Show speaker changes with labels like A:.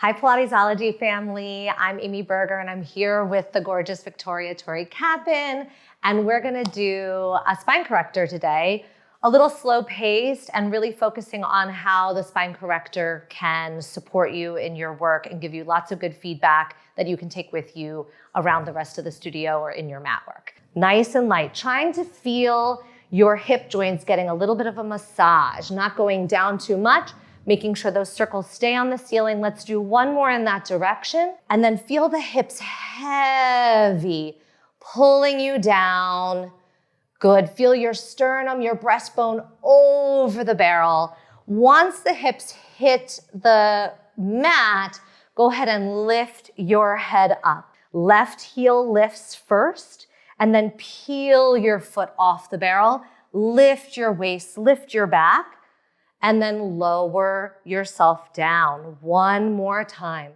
A: Hi Pilatesology family, I'm Amy Berger and I'm here with the gorgeous Victoria Tori Capin, and we're gonna do a spine corrector today, a little slow paced and really focusing on how the spine corrector can support you in your work and give you lots of good feedback that you can take with you around the rest of the studio or in your mat work. Nice and light, trying to feel your hip joints getting a little bit of a massage, not going down too much, making sure those circles stay on the ceiling. Let's do one more in that direction. And then feel the hips heavy, pulling you down. Good, feel your sternum, your breastbone over the barrel. Once the hips hit the mat, go ahead and lift your head up. Left heel lifts first, and then peel your foot off the barrel. Lift your waist, lift your back, and then lower yourself down. One more time.